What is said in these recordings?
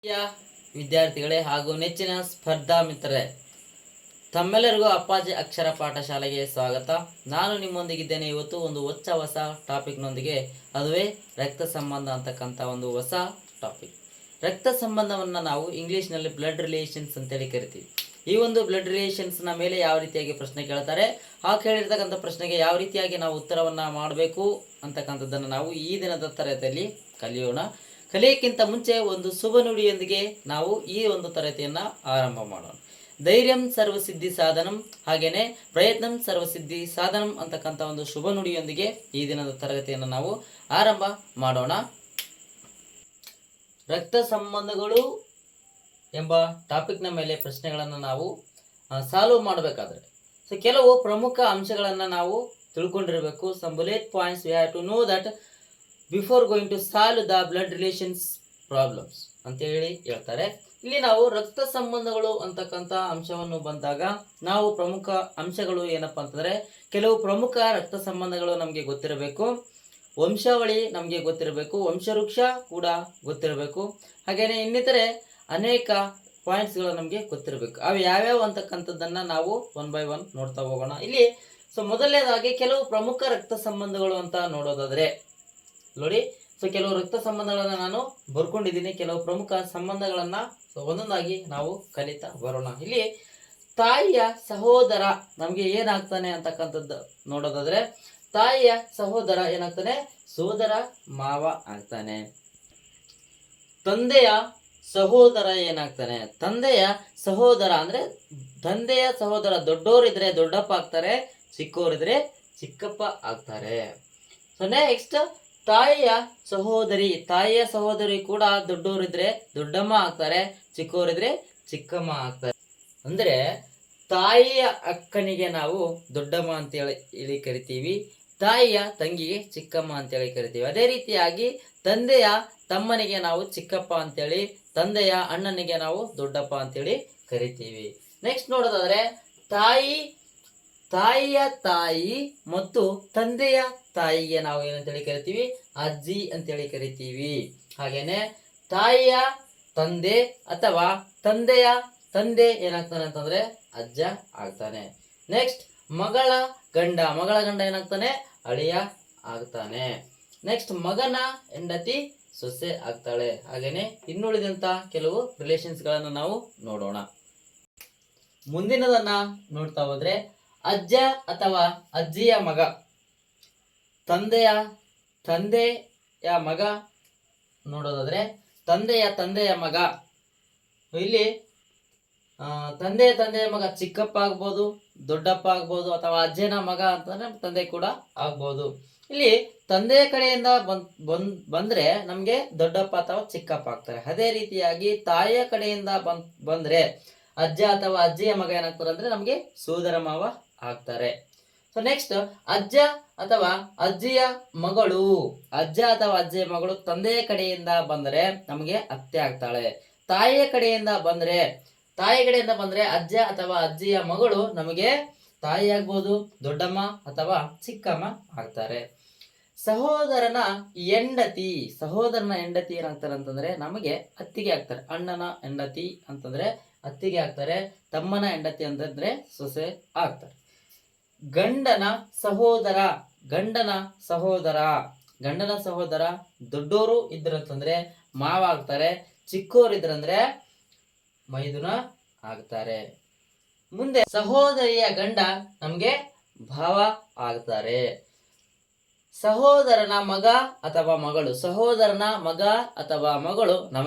ಪ್ರಿಯ ವಿದ್ಯಾರ್ಥಿಗಳೇ ಹಾಗೂ ನೆಚ್ಚಿನ ಸ್ಪರ್ಧಾ ಮಿತ್ರರೇ, ತಮ್ಮೆಲ್ಲರಿಗೂ ಅಪ್ಪಾಜಿ ಅಕ್ಷರ ಪಾಠಶಾಲೆಗೆ ಸ್ವಾಗತ. ನಾನು ನಿಮ್ಮೊಂದಿಗಿದ್ದೇನೆ. ಇವತ್ತು ಒಂದು ಹೊಸ ಟಾಪಿಕ್ನೊಂದಿಗೆ, ಅದುವೇ ರಕ್ತ ಸಂಬಂಧ ಅಂತಕ್ಕಂಥ ಒಂದು ಹೊಸ ಟಾಪಿಕ್. ರಕ್ತ ಸಂಬಂಧವನ್ನು ನಾವು ಇಂಗ್ಲೀಷ್ನಲ್ಲಿ ಬ್ಲಡ್ ರಿಲೇಷನ್ಸ್ ಅಂತೇಳಿ ಕರಿತೀವಿ. ಈ ಒಂದು ಬ್ಲಡ್ ರಿಲೇಷನ್ಸ್ನ ಮೇಲೆ ಯಾವ ರೀತಿಯಾಗಿ ಪ್ರಶ್ನೆ ಕೇಳ್ತಾರೆ, ಆ ಕೇಳಿರ್ತಕ್ಕಂಥ ಪ್ರಶ್ನೆಗೆ ಯಾವ ರೀತಿಯಾಗಿ ನಾವು ಉತ್ತರವನ್ನು ಮಾಡಬೇಕು ಅಂತಕ್ಕಂಥದ್ದನ್ನು ನಾವು ಈ ದಿನದ ತರಗತಿಯಲ್ಲಿ ಕಲಿಯೋಣ. ಕಲಿಯಕ್ಕಿಂತ ಮುಂಚೆ ಒಂದು ಶುಭ ನುಡಿಯೊಂದಿಗೆ ನಾವು ಈ ಒಂದು ತರಗತಿಯನ್ನು ಆರಂಭ ಮಾಡೋಣ. ಧೈರ್ಯಂ ಸರ್ವಸಿದ್ಧಿ ಸಾಧನಂ, ಹಾಗೇನೆ ಪ್ರಯತ್ನಂ ಸರ್ವಸಿದ್ಧಿ ಸಾಧನಂ ಅಂತಕ್ಕಂಥ ಒಂದು ಶುಭ ನುಡಿಯೊಂದಿಗೆ ಈ ದಿನದ ತರಗತಿಯನ್ನು ನಾವು ಆರಂಭ ಮಾಡೋಣ. ರಕ್ತ ಸಂಬಂಧಗಳು ಎಂಬ ಟಾಪಿಕ್ನ ಮೇಲೆ ಪ್ರಶ್ನೆಗಳನ್ನು ನಾವು ಸಾಲ್ವ್ ಮಾಡಬೇಕಾದ್ರೆ ಕೆಲವು ಪ್ರಮುಖ ಅಂಶಗಳನ್ನು ನಾವು ತಿಳ್ಕೊಂಡಿರಬೇಕು. Some bullet points we have to know that before going to solve the blood relations problems ಅಂತೇಳಿ ಹೇಳ್ತಾರೆ. ಇಲ್ಲಿ ನಾವು ರಕ್ತ ಸಂಬಂಧಗಳು ಅಂತಕ್ಕಂಥ ಅಂಶವನ್ನು ಬಂದಾಗ ನಾವು ಪ್ರಮುಖ ಅಂಶಗಳು ಏನಪ್ಪಾ ಅಂತಂದ್ರೆ, ಕೆಲವು ಪ್ರಮುಖ ರಕ್ತ ಸಂಬಂಧಗಳು ನಮಗೆ ಗೊತ್ತಿರಬೇಕು, ವಂಶಾವಳಿ ನಮಗೆ ಗೊತ್ತಿರಬೇಕು, ವಂಶವೃಕ್ಷ ಕೂಡ ಗೊತ್ತಿರಬೇಕು, ಹಾಗೇನೆ ಇನ್ನಿತರೆ ಅನೇಕ ಪಾಯಿಂಟ್ಸ್ಗಳು ನಮಗೆ ಗೊತ್ತಿರಬೇಕು. ಅವು ಯಾವ್ಯಾವ ಅಂತಕ್ಕಂಥದ್ದನ್ನ ನಾವು ಒನ್ ಬೈ ಒನ್ ನೋಡ್ತಾ ಹೋಗೋಣ. ಇಲ್ಲಿ ಮೊದಲನೇದಾಗಿ ಕೆಲವು ಪ್ರಮುಖ ರಕ್ತ ಸಂಬಂಧಗಳು ಅಂತ ನೋಡೋದಾದ್ರೆ ನೋಡಿ, ಕೆಲವು ರಕ್ತ ಸಂಬಂಧಗಳನ್ನ ನಾನು ಬರ್ಕೊಂಡಿದ್ದೀನಿ. ಕೆಲವು ಪ್ರಮುಖ ಸಂಬಂಧಗಳನ್ನ ಒಂದೊಂದಾಗಿ ನಾವು ಕಲಿತಾ ಬರೋಣ. ಇಲ್ಲಿ ತಾಯಿಯ ಸಹೋದರ ನಮ್ಗೆ ಏನಾಗ್ತಾನೆ ಅಂತಕ್ಕಂಥದ್ದು ನೋಡೋದಾದ್ರೆ, ತಾಯಿಯ ಸಹೋದರ ಏನಾಗ್ತಾನೆ, ಸೋದರ ಮಾವ ಆಗ್ತಾನೆ. ತಂದೆಯ ಸಹೋದರ ಏನಾಗ್ತಾನೆ, ತಂದೆಯ ಸಹೋದರ ಅಂದ್ರೆ ತಂದೆಯ ಸಹೋದರ ದೊಡ್ಡೋರಿದ್ರೆ ದೊಡ್ಡಪ್ಪ ಆಗ್ತಾರೆ, ಚಿಕ್ಕವರಿದ್ರೆ ಚಿಕ್ಕಪ್ಪ ಆಗ್ತಾರೆ. ಸೊ ನೆಕ್ಸ್ಟ್ ತಾಯಿಯ ಸಹೋದರಿ ಕೂಡ ದೊಡ್ಡವರಿದ್ರೆ ದೊಡ್ಡಮ್ಮ ಆಗ್ತಾರೆ, ಚಿಕ್ಕವರಿದ್ರೆ ಚಿಕ್ಕಮ್ಮ ಆಗ್ತಾರೆ. ಅಂದ್ರೆ ತಾಯಿಯ ಅಕ್ಕನಿಗೆ ನಾವು ದೊಡ್ಡಮ್ಮ ಅಂತೇಳಿ ಕರಿತೀವಿ, ತಾಯಿಯ ತಂಗಿಗೆ ಚಿಕ್ಕಮ್ಮ ಅಂತೇಳಿ ಕರಿತೀವಿ. ಅದೇ ರೀತಿಯಾಗಿ ತಂದೆಯ ತಮ್ಮನಿಗೆ ನಾವು ಚಿಕ್ಕಪ್ಪ ಅಂತೇಳಿ, ತಂದೆಯ ಅಣ್ಣನಿಗೆ ನಾವು ದೊಡ್ಡಪ್ಪ ಅಂತೇಳಿ ಕರಿತೀವಿ. ನೆಕ್ಸ್ಟ್ ನೋಡೋದಾದ್ರೆ, ತಾಯಿಯ ತಾಯಿ ಮತ್ತು ತಂದೆಯ ತಾಯಿಗೆ ನಾವು ಏನಂತೇಳಿ ಕರಿತೀವಿ, ಅಜ್ಜಿ ಅಂತೇಳಿ ಕರಿತೀವಿ. ಹಾಗೇನೆ ತಾಯಿಯ ತಂದೆ ಅಥವಾ ತಂದೆಯ ತಂದೆ ಏನಾಗ್ತಾನೆ ಅಂತಂದ್ರೆ ಅಜ್ಜ ಆಗ್ತಾನೆ. ನೆಕ್ಸ್ಟ್ ಮಗಳ ಗಂಡ ಏನಾಗ್ತಾನೆ, ಅಳಿಯ ಆಗ್ತಾನೆ. ನೆಕ್ಸ್ಟ್ ಮಗನ ಹೆಂಡತಿ ಸೊಸೆ ಆಗ್ತಾಳೆ. ಹಾಗೇನೆ ಇನ್ನುಳಿದಂತ ಕೆಲವು ರಿಲೇಷನ್ಸ್ ಗಳನ್ನ ನಾವು ನೋಡೋಣ. ಮುಂದಿನದನ್ನ ನೋಡ್ತಾ ಹೋದ್ರೆ, ಅಜ್ಜ ಅಥವಾ ಅಜ್ಜಿಯ ಮಗ, ತಂದೆಯ ಮಗ ನೋಡೋದಾದ್ರೆ ತಂದೆಯ ಮಗ. ಇಲ್ಲಿ ತಂದೆಯ ಮಗ ಚಿಕ್ಕಪ್ಪ ಆಗ್ಬೋದು, ದೊಡ್ಡಪ್ಪ ಆಗ್ಬೋದು, ಅಥವಾ ಅಜ್ಜನ ಮಗ ಅಂತಂದ್ರೆ ತಂದೆ ಕೂಡ ಆಗ್ಬೋದು. ಇಲ್ಲಿ ತಂದೆಯ ಕಡೆಯಿಂದ ಬಂದ್ರೆ ನಮ್ಗೆ ದೊಡ್ಡಪ್ಪ ಅಥವಾ ಚಿಕ್ಕಪ್ಪ ಆಗ್ತಾರೆ. ಅದೇ ರೀತಿಯಾಗಿ ತಾಯಿಯ ಕಡೆಯಿಂದ ಬಂದ್ರೆ ಅಜ್ಜ ಅಥವಾ ಅಜ್ಜಿಯ ಮಗ ಏನಾಗ್ತಾರೆ ಅಂದ್ರೆ ನಮ್ಗೆ ಸೋದರ ಮಾವ ಆಗ್ತಾರೆ. ಸೊ ನೆಕ್ಸ್ಟ್ ಅಜ್ಜ ಅಥವಾ ಅಜ್ಜಿಯ ಮಗಳು ತಂದೆಯ ಕಡೆಯಿಂದ ಬಂದ್ರೆ ನಮಗೆ ಅತ್ತೆ ಆಗ್ತಾಳೆ. ತಾಯಿಯ ಕಡೆಯಿಂದ ಬಂದ್ರೆ ಅಜ್ಜ ಅಥವಾ ಅಜ್ಜಿಯ ಮಗಳು ನಮಗೆ ತಾಯಿ ಆಗ್ಬೋದು, ದೊಡ್ಡಮ್ಮ ಅಥವಾ ಚಿಕ್ಕಮ್ಮ ಆಗ್ತಾರೆ. ಸಹೋದರನ ಹೆಂಡತಿ ಏನಾಗ್ತಾರೆ ಅಂತಂದ್ರೆ ನಮಗೆ ಅತ್ತಿಗೆ ಆಗ್ತಾರೆ. ಅಣ್ಣನ ಹೆಂಡತಿ ಅಂತಂದ್ರೆ ಅತ್ತಿಗೆ ಆಗ್ತಾರೆ, ತಮ್ಮನ ಹೆಂಡತಿ ಅಂತಂದ್ರೆ ಸೊಸೆ ಆಗ್ತಾರೆ. ಗಂಡನ ಸಹೋದರ ದೊಡ್ಡೋರು ಇದ್ರಂತಂದ್ರೆ ಮಾವ ಆಗ್ತಾರೆ, ಚಿಕ್ಕೋರು ಇದ್ರಂದ್ರೆ ಮೈದುನ ಆಗ್ತಾರೆ. ಮುಂದೆ ಸಹೋದರಿಯ ಗಂಡ ನಮ್ಗೆ ಭಾವ ಆಗ್ತಾರೆ. ಸಹೋದರನ ಮಗ ಅಥವಾ ಮಗಳು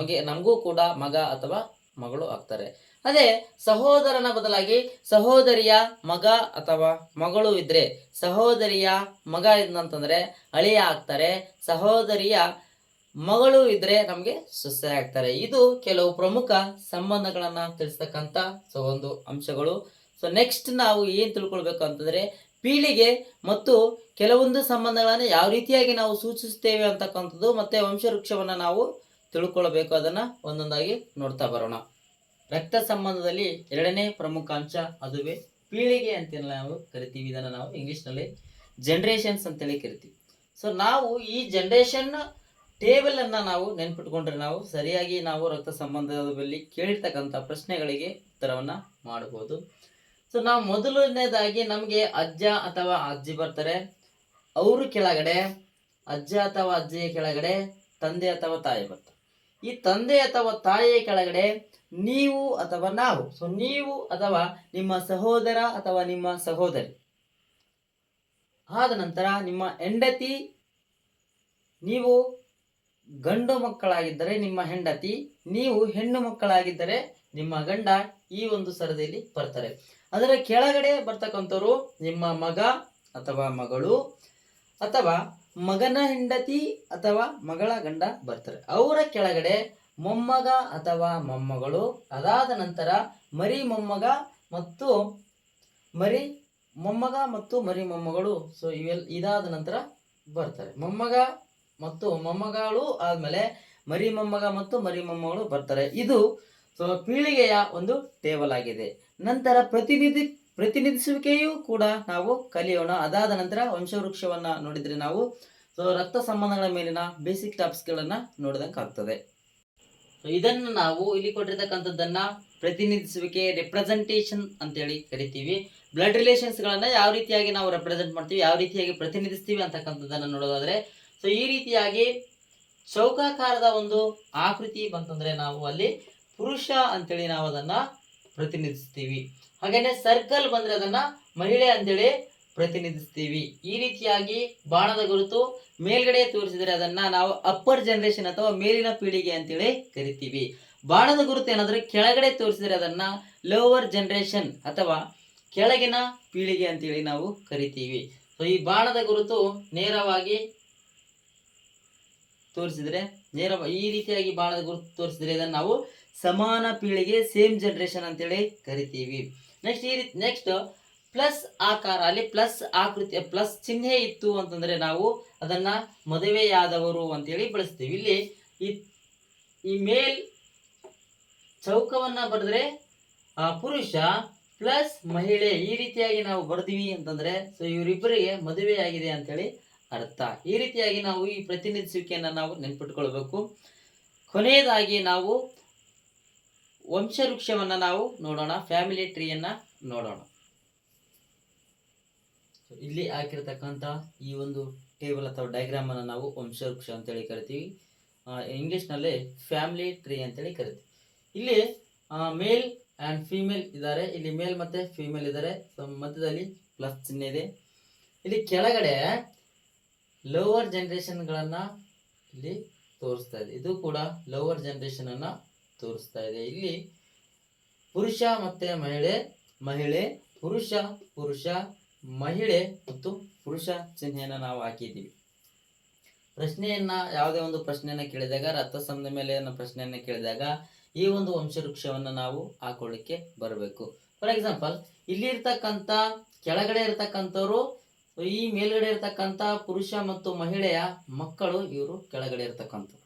ನಮಗೂ ಕೂಡ ಮಗ ಅಥವಾ ಮಗಳು ಆಗ್ತಾರೆ. ಅದೇ ಸಹೋದರನ ಬದಲಾಗಿ ಸಹೋದರಿಯ ಮಗ ಅಥವಾ ಮಗಳು ಇದ್ರೆ, ಸಹೋದರಿಯ ಮಗ ಇದ್ನಂತಂದ್ರೆ ಅಳಿಯ ಆಗ್ತಾರೆ, ಸಹೋದರಿಯ ಮಗಳು ಇದ್ರೆ ನಮ್ಗೆ ಸೊಸೆ ಆಗ್ತಾರೆ. ಇದು ಕೆಲವು ಪ್ರಮುಖ ಸಂಬಂಧಗಳನ್ನ ತಿಳಿಸ್ತಕ್ಕಂಥ ಒಂದು ಅಂಶಗಳು. ಸೊ ನೆಕ್ಸ್ಟ್ ನಾವು ಏನ್ ತಿಳ್ಕೊಳ್ಬೇಕು ಅಂತಂದ್ರೆ, ಪೀಳಿಗೆ ಮತ್ತು ಕೆಲವೊಂದು ಸಂಬಂಧಗಳನ್ನ ಯಾವ ರೀತಿಯಾಗಿ ನಾವು ಸೂಚಿಸುತ್ತೇವೆ ಅಂತಕ್ಕಂಥದ್ದು, ಮತ್ತೆ ವಂಶವೃಕ್ಷವನ್ನ ನಾವು ತಿಳ್ಕೊಳ್ಬೇಕು. ಅದನ್ನ ಒಂದೊಂದಾಗಿ ನೋಡ್ತಾ ಬರೋಣ. ರಕ್ತ ಸಂಬಂಧದಲ್ಲಿ ಎರಡನೇ ಪ್ರಮುಖ ಅಂಶ ಅದುವೇ ಪೀಳಿಗೆ ಅಂತ ನಾವು ಕರಿತೀವಿ. ಇದನ್ನು ನಾವು ಇಂಗ್ಲಿಷ್ನಲ್ಲಿ ಜನರೇಷನ್ಸ್ ಅಂತೇಳಿ ಕರಿತೀವಿ. ಸೊ ನಾವು ಈ ಜನರೇಷನ್ ಟೇಬಲ್ ಅನ್ನ ನಾವು ನೆನ್ಪಿಟ್ಕೊಂಡ್ರೆ ನಾವು ಸರಿಯಾಗಿ ನಾವು ರಕ್ತ ಸಂಬಂಧದಲ್ಲಿ ಕೇಳಿರ್ತಕ್ಕಂಥ ಪ್ರಶ್ನೆಗಳಿಗೆ ಉತ್ತರವನ್ನ ಮಾಡಬಹುದು. ಸೊ ನಾವು ಮೊದಲನೇದಾಗಿ ನಮಗೆ ಅಜ್ಜ ಅಥವಾ ಅಜ್ಜಿ ಬರ್ತಾರೆ, ಅವರು ಕೆಳಗಡೆ ಅಜ್ಜ ಅಥವಾ ಅಜ್ಜಿಯ ಕೆಳಗಡೆ ತಂದೆ ಅಥವಾ ತಾಯಿ ಬರ್ತಾರೆ. ಈ ತಂದೆ ಅಥವಾ ತಾಯಿಯ ಕೆಳಗಡೆ ನೀವು ಅಥವಾ ನಾವು. ಸೊ ನೀವು ಅಥವಾ ನಿಮ್ಮ ಸಹೋದರ ಅಥವಾ ನಿಮ್ಮ ಸಹೋದರಿ, ಆದ ನಂತರ ನಿಮ್ಮ ಹೆಂಡತಿ, ನೀವು ಗಂಡು ಮಕ್ಕಳಾಗಿದ್ದರೆ ನಿಮ್ಮ ಹೆಂಡತಿ, ನೀವು ಹೆಣ್ಣು ಮಕ್ಕಳಾಗಿದ್ದರೆ ನಿಮ್ಮ ಗಂಡ ಈ ಒಂದು ಸರದಿಯಲ್ಲಿ ಬರ್ತಾರೆ. ಅದರ ಕೆಳಗಡೆ ಬರ್ತಕ್ಕಂಥವ್ರು ನಿಮ್ಮ ಮಗ ಅಥವಾ ಮಗಳು ಅಥವಾ ಮಗನ ಹೆಂಡತಿ ಅಥವಾ ಮಗಳ ಗಂಡ ಬರ್ತಾರೆ. ಅವರ ಕೆಳಗಡೆ ಮೊಮ್ಮಗ ಅಥವಾ ಮೊಮ್ಮಗಳು, ಅದಾದ ನಂತರ ಮರಿ ಮೊಮ್ಮಗ ಮತ್ತು ಮರಿ ಮೊಮ್ಮಗಳು. ಸೊ ಇದಾದ ನಂತರ ಬರ್ತಾರೆ ಮೊಮ್ಮಗ ಮತ್ತು ಮೊಮ್ಮಗಳು, ಆದ್ಮೇಲೆ ಮರಿ ಮೊಮ್ಮಗ ಮತ್ತು ಮರಿ ಮೊಮ್ಮಗಳು ಬರ್ತಾರೆ. ಇದು ಸೊ ಪೀಳಿಗೆಯ ಒಂದು ಟೇಬಲ್ ಆಗಿದೆ. ನಂತರ ಪ್ರತಿನಿಧಿಸುವಿಕೆಯೂ ಕೂಡ ನಾವು ಕಲಿಯೋಣ. ಅದಾದ ನಂತರ ವಂಶವೃಕ್ಷವನ್ನ ನೋಡಿದ್ರೆ ನಾವು ಸೊ ರಕ್ತ ಸಂಬಂಧಗಳ ಮೇಲಿನ ಬೇಸಿಕ್ ಟಾಪಿಕ್ಸ್ಗಳನ್ನ ನೋಡಿದಂಗೆ ಆಗ್ತದೆ. ಸೊ ಇದನ್ನು ನಾವು ಇಲ್ಲಿ ಕೊಟ್ಟಿರ್ತಕ್ಕಂಥದ್ದನ್ನ ಪ್ರತಿನಿಧಿಸುವಿಕೆ, ರೆಪ್ರೆಸೆಂಟೇಷನ್ ಅಂತೇಳಿ ಕರಿತೀವಿ. ಬ್ಲಡ್ ರಿಲೇಷನ್ಸ್ಗಳನ್ನ ಯಾವ ರೀತಿಯಾಗಿ ನಾವು ರೆಪ್ರೆಸೆಂಟ್ ಮಾಡ್ತೀವಿ, ಯಾವ ರೀತಿಯಾಗಿ ಪ್ರತಿನಿಧಿಸ್ತೀವಿ ಅಂತಕ್ಕಂಥದ್ದನ್ನ ನೋಡೋದಾದ್ರೆ, ಸೊ ಈ ರೀತಿಯಾಗಿ ಚೌಕಾಕಾರದ ಒಂದು ಆಕೃತಿ ಬಂತಂದ್ರೆ ನಾವು ಅಲ್ಲಿ ಪುರುಷ ಅಂತೇಳಿ ನಾವು ಅದನ್ನ ಪ್ರತಿನಿಧಿಸ್ತೀವಿ. ಹಾಗೇನೆ ಸರ್ಕಲ್ ಬಂದ್ರೆ ಅದನ್ನ ಮಹಿಳೆ ಅಂತೇಳಿ ಪ್ರತಿನಿಧಿಸ್ತೀವಿ. ಈ ರೀತಿಯಾಗಿ ಬಾಣದ ಗುರುತು ಮೇಲ್ಗಡೆ ತೋರಿಸಿದರೆ ಅದನ್ನ ನಾವು ಅಪ್ಪರ್ ಜನರೇಷನ್ ಅಥವಾ ಮೇಲಿನ ಪೀಳಿಗೆ ಅಂತೇಳಿ ಕರಿತೀವಿ. ಬಾಣದ ಗುರುತು ಏನಾದ್ರೆ ಕೆಳಗಡೆ ತೋರಿಸಿದರೆ ಅದನ್ನ ಲೋವರ್ ಜನರೇಷನ್ ಅಥವಾ ಕೆಳಗಿನ ಪೀಳಿಗೆ ಅಂತೇಳಿ ನಾವು ಕರಿತೀವಿ. ಸೊ ಈ ಬಾಣದ ಗುರುತು ನೇರವಾಗಿ ತೋರಿಸಿದ್ರೆ ಈ ರೀತಿಯಾಗಿ ಬಾಣದ ಗುರುತು ತೋರಿಸಿದ್ರೆ ಇದನ್ನು ನಾವು ಸಮಾನ ಪೀಳಿಗೆ, ಸೇಮ್ ಜನರೇಷನ್ ಅಂತೇಳಿ ಕರಿತೀವಿ. ನೆಕ್ಸ್ಟ್ ಪ್ಲಸ್ ಆಕಾರ, ಅಲ್ಲಿ ಪ್ಲಸ್ ಆಕೃತಿ, ಪ್ಲಸ್ ಚಿಹ್ನೆ ಇತ್ತು ಅಂತಂದ್ರೆ ನಾವು ಅದನ್ನ ಮದುವೆಯಾದವರು ಅಂತೇಳಿ ಬಳಸ್ತೀವಿ. ಇಲ್ಲಿ ಈ ಮೇಲ್ ಚೌಕವನ್ನ ಬರೆದ್ರೆ ಪುರುಷ ಪ್ಲಸ್ ಮಹಿಳೆ, ಈ ರೀತಿಯಾಗಿ ನಾವು ಬರ್ತೀವಿ ಅಂತಂದ್ರೆ ಸೊ ಇವರಿಬ್ಬರಿಗೆ ಮದುವೆಯಾಗಿದೆ ಅಂತೇಳಿ ಅರ್ಥ. ಈ ರೀತಿಯಾಗಿ ನಾವು ಈ ಪ್ರತಿನಿಧಿಸುವಿಕೆಯನ್ನ ನಾವು ನೆನ್ಪಿಟ್ಕೊಳ್ಬೇಕು. ಕೊನೆಯದಾಗಿ ನಾವು ವಂಶವೃಕ್ಷವನ್ನ ನಾವು ನೋಡೋಣ, ಫ್ಯಾಮಿಲಿ ಟ್ರೀಯನ್ನ ನೋಡೋಣ. ಇಲ್ಲಿ ಹಾಕಿರ್ತಕ್ಕಂಥ ಈ ಒಂದು ಟೇಬಲ್ ಅಥವಾ ಡಯಾಗ್ರಾಮ್ ಅನ್ನು ನಾವು ವಂಶವೃಕ್ಷ ಅಂತೇಳಿ ಕರಿತೀವಿ. ಇಂಗ್ಲಿಷ್ನಲ್ಲಿ ಫ್ಯಾಮಿಲಿ ಟ್ರೀ ಅಂತೇಳಿ ಕರಿತೀವಿ. ಇಲ್ಲಿ ಮೇಲ್ ಆ್ಯಂಡ್ ಫೀಮೇಲ್ ಇದ್ದಾರೆ, ಇಲ್ಲಿ ಮೇಲ್ ಮತ್ತೆ ಫೀಮೇಲ್ ಇದ್ದಾರೆ. ಮಧ್ಯದಲ್ಲಿ ಪ್ಲಸ್ ಚಿಹ್ನೆ ಇದೆ. ಇಲ್ಲಿ ಕೆಳಗಡೆ ಲೋವರ್ ಜನರೇಷನ್ಗಳನ್ನ ಇಲ್ಲಿ ತೋರಿಸ್ತಾ ಇದೆ. ಇದು ಕೂಡ ಲೋವರ್ ಜನರೇಷನ್ ಅನ್ನ ತೋರಿಸ್ತಾ ಇದೆ. ಇಲ್ಲಿ ಪುರುಷ ಮತ್ತೆ ಮಹಿಳೆ, ಪುರುಷ ಮಹಿಳೆ ಮತ್ತು ಪುರುಷ ಚಿಹ್ನೆಯನ್ನ ನಾವು ಹಾಕಿದ್ದೀವಿ. ಪ್ರಶ್ನೆಯನ್ನ ಯಾವುದೇ ಒಂದು ಪ್ರಶ್ನೆಯನ್ನ ಕೇಳಿದಾಗ, ರಕ್ತ ಸಂಬಂಧ ಮೇಲೆ ಪ್ರಶ್ನೆಯನ್ನ ಕೇಳಿದಾಗ ಈ ಒಂದು ವಂಶವೃಕ್ಷವನ್ನ ನಾವು ಹಾಕೊಳ್ಳಿಕ್ಕೆ ಬರಬೇಕು. ಫಾರ್ ಎಕ್ಸಾಂಪಲ್, ಇಲ್ಲಿ ಇರ್ತಕ್ಕಂಥ ಕೆಳಗಡೆ ಇರ್ತಕ್ಕಂಥವ್ರು, ಈ ಮೇಲ್ಗಡೆ ಇರ್ತಕ್ಕಂಥ ಪುರುಷ ಮತ್ತು ಮಹಿಳೆಯ ಮಕ್ಕಳು, ಇವರು ಕೆಳಗಡೆ ಇರ್ತಕ್ಕಂಥವ್ರು.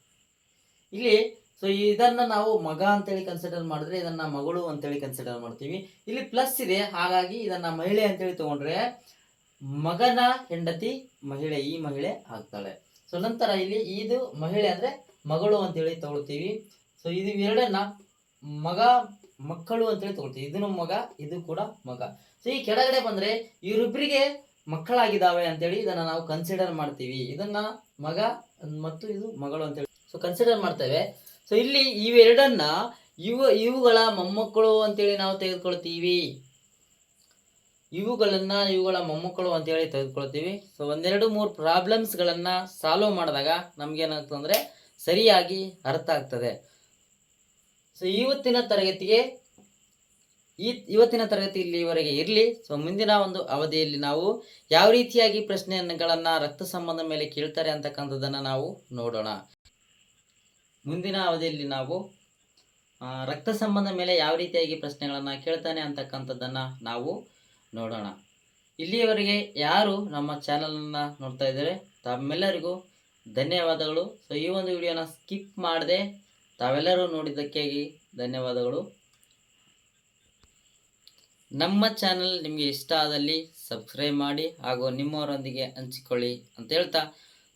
ಇಲ್ಲಿ ಸೊ ಇದನ್ನ ನಾವು ಮಗ ಅಂತೇಳಿ ಕನ್ಸಿಡರ್ ಮಾಡಿದ್ರೆ ಇದನ್ನ ಮಗಳು ಅಂತೇಳಿ ಕನ್ಸಿಡರ್ ಮಾಡ್ತೀವಿ. ಇಲ್ಲಿ ಪ್ಲಸ್ ಇದೆ, ಹಾಗಾಗಿ ಇದನ್ನ ಮಹಿಳೆ ಅಂತೇಳಿ ತಗೊಂಡ್ರೆ ಮಗನ ಹೆಂಡತಿ ಮಹಿಳೆ, ಈ ಮಹಿಳೆ ಆಗ್ತಾಳೆ. ಸೊ ನಂತರ ಇಲ್ಲಿ ಇದು ಮಹಿಳೆ ಅಂದ್ರೆ ಮಗಳು ಅಂತೇಳಿ ತಗೊಳ್ತೀವಿ. ಸೊ ಇದು ಎರಡನ್ನ ಮಕ್ಕಳು ಅಂತೇಳಿ ತಗೊಳ್ತೀವಿ. ಇದನ್ನು ಮಗ, ಇದು ಕೂಡ ಮಗ. ಸೊ ಈ ಕೆಳಗಡೆ ಬಂದ್ರೆ ಇವರಿಬ್ಬರಿಗೆ ಮಕ್ಕಳಾಗಿದ್ದಾವೆ ಅಂತೇಳಿ ಇದನ್ನ ನಾವು ಕನ್ಸಿಡರ್ ಮಾಡ್ತೀವಿ. ಇದನ್ನ ಮಗ ಮತ್ತು ಇದು ಮಗಳು ಅಂತೇಳಿ ಸೊ ಕನ್ಸಿಡರ್ ಮಾಡ್ತೇವೆ. ಸೊ ಇಲ್ಲಿ ಇವೆರಡನ್ನ ಇವುಗಳ ಮೊಮ್ಮಕ್ಕಳು ಅಂತೇಳಿ ನಾವು ತೆಗೆದುಕೊಳ್ತೀವಿ. ಇವುಗಳ ಮೊಮ್ಮಕ್ಕಳು ಅಂತೇಳಿ ತೆಗೆದುಕೊಳ್ತೀವಿ. ಸೊ 1-2-3 ಪ್ರಾಬ್ಲಮ್ಸ್ಗಳನ್ನ ಸಾಲ್ವ್ ಮಾಡಿದಾಗ ನಮ್ಗೇನಾಗ್ತದೆ ಸರಿಯಾಗಿ ಅರ್ಥ ಆಗ್ತದೆ. ಸೊ ಇವತ್ತಿನ ತರಗತಿ ಇಲ್ಲಿವರೆಗೆ ಇರಲಿ. ಸೊ ಮುಂದಿನ ಒಂದು ಅವಧಿಯಲ್ಲಿ ನಾವು ಯಾವ ರೀತಿಯಾಗಿ ಪ್ರಶ್ನೆಗಳನ್ನ ರಕ್ತ ಸಂಬಂಧ ಮೇಲೆ ಕೇಳ್ತಾರೆ ಅಂತಕ್ಕಂಥದ್ದನ್ನ ನಾವು ನೋಡೋಣ. ಮುಂದಿನ ಅವಧಿಯಲ್ಲಿ ನಾವು ರಕ್ತ ಸಂಬಂಧ ಮೇಲೆ ಯಾವ ರೀತಿಯಾಗಿ ಪ್ರಶ್ನೆಗಳನ್ನ ಕೇಳ್ತಾನೆ ಅಂತಕ್ಕಂಥದ್ದನ್ನ ನಾವು ನೋಡೋಣ. ಇಲ್ಲಿಯವರೆಗೆ ಯಾರು ನಮ್ಮ ಚಾನಲನ್ನು ನೋಡ್ತಾ ಇದ್ದಾರೆ ತಮ್ಮೆಲ್ಲರಿಗೂ ಧನ್ಯವಾದಗಳು. ಸೊ ಈ ಒಂದು ವಿಡಿಯೋನ ಸ್ಕಿಪ್ ಮಾಡದೆ ತಾವೆಲ್ಲರೂ ನೋಡಿದ್ದಕ್ಕೆ ಧನ್ಯವಾದಗಳು. ನಮ್ಮ ಚಾನಲ್ ನಿಮಗೆ ಇಷ್ಟ ಆದಲ್ಲಿ ಸಬ್ಸ್ಕ್ರೈಬ್ ಮಾಡಿ ಹಾಗೂ ನಿಮ್ಮವರೊಂದಿಗೆ ಹಂಚಿಕೊಳ್ಳಿ ಅಂತ ಹೇಳ್ತಾ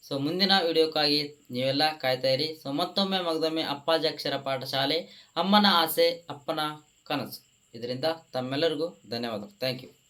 ಸೊ ಮುಂದಿನ ವಿಡಿಯೋಕ್ಕಾಗಿ ನೀವೆಲ್ಲ ಕಾಯ್ತಾ ಇರಿ. ಸೊ ಮತ್ತೊಮ್ಮೆ ಮಗದೊಮ್ಮೆ ಅಪ್ಪಾಜಿ ಅಕ್ಷರ ಪಾಠಶಾಲೆ, ಅಮ್ಮನ ಆಸೆ ಅಪ್ಪನ ಕನಸು, ಇದರಿಂದ ತಮ್ಮೆಲ್ಲರಿಗೂ ಧನ್ಯವಾದಗಳು. Thank you.